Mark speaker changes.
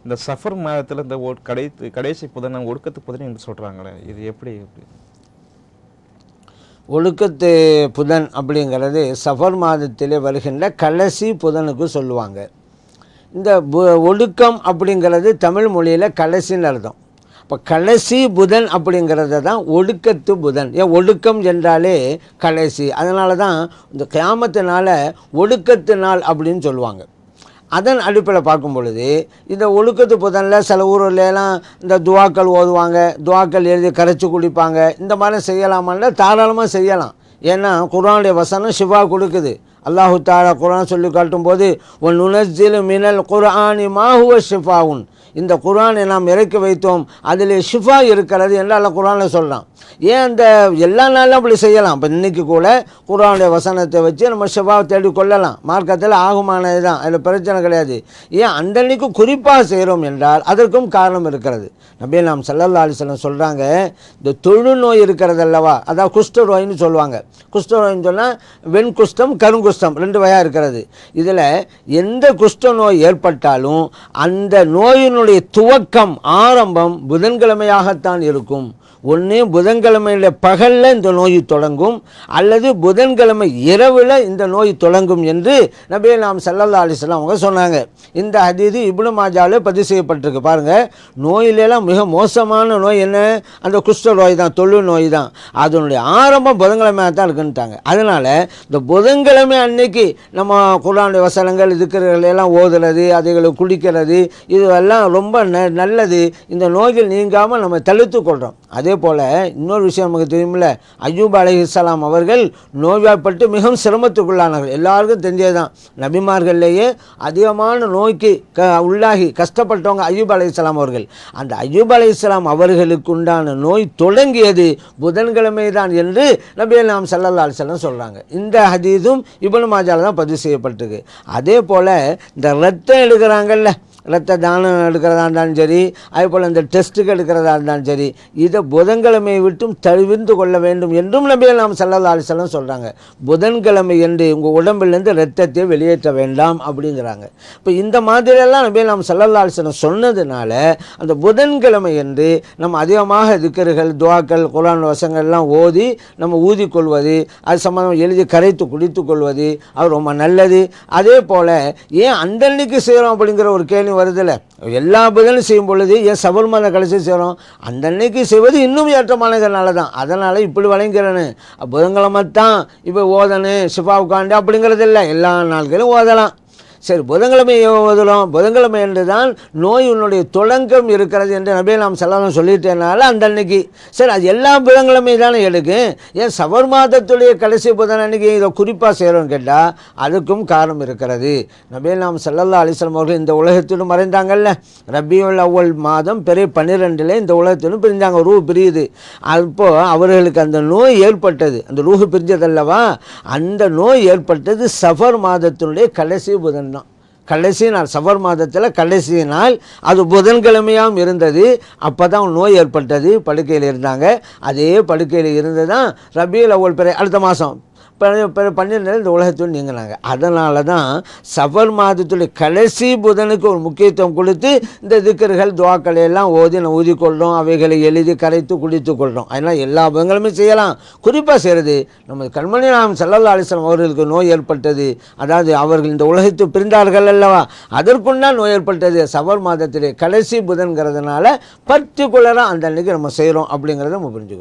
Speaker 1: இந்த சஃபர் மாதத்தில் இந்த கடைசி புதன் ஒடுக்கத்து புதன் என்று சொல்கிறாங்களே, இது எப்படி?
Speaker 2: ஒழுக்கத்து புதன் அப்படிங்கிறது சஃபர் மாதத்திலே வருகின்ற கடைசி புதனுக்கு சொல்லுவாங்க. இந்த ஒடுக்கம் அப்படிங்கிறது தமிழ் மொழியில் கடைசின்னு அர்த்தம். இப்போ கடைசி புதன் அப்படிங்கிறத தான் ஒடுக்கத்து புதன். ஏன் ஒடுக்கம் என்றாலே கடைசி, அதனால தான் இந்த கியாமத்து நாளை ஒடுக்கத்து நாள் அப்படின்னு சொல்லுவாங்க. அதன் அடிப்படையில் பார்க்கும் பொழுது இந்த ஒழுக்கத்து புதனில் சில ஊர்லாம் இந்த துவாக்கள் ஓதுவாங்க, துவாக்கள் எழுதி கரைச்சி குடிப்பாங்க. இந்த மாதிரி செய்யலாமான்னா தாராளமாக செய்யலாம். ஏன்னா குர்ஆனுடைய வசனம் ஷிஃபா கொடுக்குது. அல்லாஹு தஆலா குர்ஆன் சொல்லி காட்டும்போது ஒ நுனஸ்ஸிலு மினல் குர்ஆனி மா ஹுவ ஷிஃபாவுன், இந்த குர்ஆனை நாம் இறக்கி வைத்தோம், அதில் ஷிஃபா இருக்கிறது என்று அல்லாஹ் குர்ஆனில் சொல்கிறான். ஏன் அந்த எல்லா நாளும் அப்படி செய்யலாம். இப்போ இன்றைக்கி கூட குர்ஆனுடைய வசனத்தை வச்சு நம்ம ஷிஃபாவை தேடி கொள்ளலாம். மார்க்கத்தில் ஆகுமானது தான், அதில் பிரச்சனை கிடையாது. ஏன் அந்தன்னைக்கு குறிப்பாக செய்கிறோம் என்றால் அதற்கும் காரணம் இருக்கிறது. நபி நாம் ஸல்லல்லாஹு அலைஹி வஸல்லம் சொல்கிறாங்க, இந்த தொழுநோய் இருக்கிறது அல்லவா, அதாவது குஷ்டநோயின்னு சொல்லுவாங்க. குஷ்டநோயின்னு சொன்னால் வெண்குஷ்டம் கருங்குஷ்டம் ரெண்டு வகையாக இருக்கிறது. இதில் எந்த குஷ்டநோய் ஏற்பட்டாலும் அந்த நோயினுடைய துவக்கம் ஆரம்பம் புதன்கிழமையாகத்தான் இருக்கும். ஒன்று புதன்கிழமையில் பகலில் இந்த நோய் தொடங்கும், அல்லது புதன்கிழமை இரவில் இந்த நோய் தொடங்கும் என்று நபி நாம் ஸல்லல்லாஹு அலைஹி வஸல்லம் அவங்க சொன்னாங்க. இந்த ஹதீஸ் இப்னு மாஜாவில் பதிவு செய்யப்பட்டிருக்கு. பாருங்கள், நோயிலெல்லாம் மிக மோசமான நோய் என்ன? அந்த குஷ்ட நோய் தான், தொழு நோய் தான். அதனுடைய ஆரம்பம் புதன்கிழமையாக தான் இருக்குன்ட்டாங்க. அதனால் இந்த புதன்கிழமை அன்னைக்கு நம்ம குர்ஆனுடைய வசனங்கள் இதுக்கள் எல்லாம் ஓதுறது, அதுகளை குடிக்கிறது, இதுவெல்லாம் ரொம்ப நல்லது. இந்த நோய்கள் நீங்காமல் நம்ம தடுத்து கொள்கிறோம். அதே போல் இன்னொரு விஷயம் நமக்கு தெரியுமில்ல, அய்யூப் அலைஹிஸ்ஸலாம் அவர்கள் நோய்வாய்ப்பட்டு மிகவும் சிரமத்துக்குள்ளானார்கள். எல்லாருக்கும் தெரிஞ்சதுதான். நபிமார்கள்லேயே அதிகமான நோய்க்கு உள்ளாகி கஷ்டப்பட்டவங்க அய்யூப் அலைஹிஸ்ஸலாம் அவர்கள். அந்த அய்யூப் அலைஹிஸ்ஸலாம் அவர்களுக்கு உண்டான நோய் தொடங்கியது புதன்கிழமை தான் என்று நபி நாம் ஸல்லல்லாஹு அலைஹி வஸல்லம் சொல்கிறாங்க. இந்த ஹதீஸும் இப்னு மாஜாவில் தான் பதிவு செய்யப்பட்டிருக்கு. அதே போல் இந்த ரத்தம் எடுக்கிறாங்கல்ல, இரத்த தானம் எடுக்கிறதா இருந்தாலும் சரி, அதே போல் இந்த டெஸ்ட்டுக்கு எடுக்கிறதா இருந்தாலும் சரி, இதை புதன்கிழமையை விட்டும் தவிர்த்து கொள்ள வேண்டும் என்றும் நபி நாம் ஸல்லல்லாஹு அலைஹி வஸல்லம் சொல்கிறாங்க. புதன்கிழமை என்று உங்கள் உடம்பிலிருந்து இரத்தத்தை வெளியேற்ற வேண்டாம் அப்படிங்கிறாங்க. இப்போ இந்த மாதிரியெல்லாம் நபி நாம் ஸல்லல்லாஹு அலைஹி வஸல்லம் சொன்னதுனால அந்த புதன்கிழமை என்று நம்ம அதிகமாக திக்ர்கள், துஆக்கள், குர்ஆன் வசனங்கள்லாம் ஓதி நம்ம ஊதிக்கொள்வது, அது சம்பந்தம் எழுதி கரைத்து குடித்து கொள்வது அது ரொம்ப நல்லது. அதே போல் ஏன் அந்தன்னைக்கு செய்கிறோம் அப்படிங்கிற ஒரு கேள்வி வருதில்ல. எல்லா புதனும் செய்யும் பொழுது ஏன் சபர் மாத கடைசி செய்கிறோம்? அந்த அன்னைக்கு செய்வது இன்னும் ஏற்றமானதுனால தான். அதனால் இப்படி வழங்கிறேன்னு புதன்கிழமை தான் இப்போ ஓதணும் ஷிஃபா உட்காண்டு அப்படிங்கிறது இல்லை, எல்லா நாட்களும் ஓதலாம். சரி, புதன்கிழமை ஓதலாம். புதன்கிழமை என்று தான் நோயினுடைய தொடங்கம் இருக்கிறது என்று நபி நாம் ஸல்லல்லாஹு சொல்லிட்டேனால அந்த அன்னைக்கு சரி, அது எல்லா புதன்கிழமை தானே எடுக்கும். ஏன் சபர் மாதத்துடைய கடைசி புதன் அன்னைக்கு இதை குறிப்பாக செய்கிறோன்னு கேட்டால் அதுக்கும் காரணம் இருக்கிறது. நபி நாம் ஸல்லல்லாஹு அலைஹி வஸல்லம் அவர்கள் இந்த உலகத்திலும் மறைந்தாங்கல்ல, ரபியுல் அவ்வல் மாதம் பிறை 12 இந்த உலகத்திலும் பிரிஞ்சாங்க, ரூஹ் பிரியுது. அப்போது அவர்களுக்கு அந்த நோய் ஏற்பட்டது, அந்த ரூஹ் பிரிஞ்சதல்லவா, அந்த நோய் ஏற்பட்டது சஃபர் மாதத்தினுடைய கடைசி புதன் தான். கடைசி நாள் சஃபர் மாதத்தில் கடைசி நாள் அது புதன்கிழமையாகவும் இருந்தது. அப்போ தான் நோய் ஏற்பட்டது, படுக்கையில் இருந்தாங்க. அதே படுக்கையில் இருந்து தான் ரபியுல் அவ்வல் பிறை அடுத்த மாதம் 12 இந்த உலகத்தில் நீங்கினாங்க. அதனால தான் சஃபர் மாதத்துடைய கடைசி புதனுக்கு ஒரு முக்கியத்துவம் கொடுத்து இந்த திக்ர்கள் துஆக்களை எல்லாம் ஓதி நம்ம ஊதிக்கொள்கிறோம், அவைகளை எழுதி கரைத்து குடித்து கொள்கிறோம். அதனால் எல்லா புதன்களுமே செய்யலாம். குறிப்பாக செய்கிறது நம்ம கண்மணி நாம் ஸல்லல்லாஹு அலைஹி வஸல்லம் அவர்களுக்கு நோய் ஏற்பட்டது, அதாவது அவர்கள் இந்த உலகத்தை பிரிந்தார்கள் அல்லவா, அதற்குண்டால் நோய் ஏற்பட்டது சஃபர் மாதத்திலே கடைசி புதன்கிறதுனால பர்டிகுலராக அந்த அன்னைக்கு நம்ம செய்கிறோம் அப்படிங்கிறத நம்ம புரிஞ்சுக்கணும்.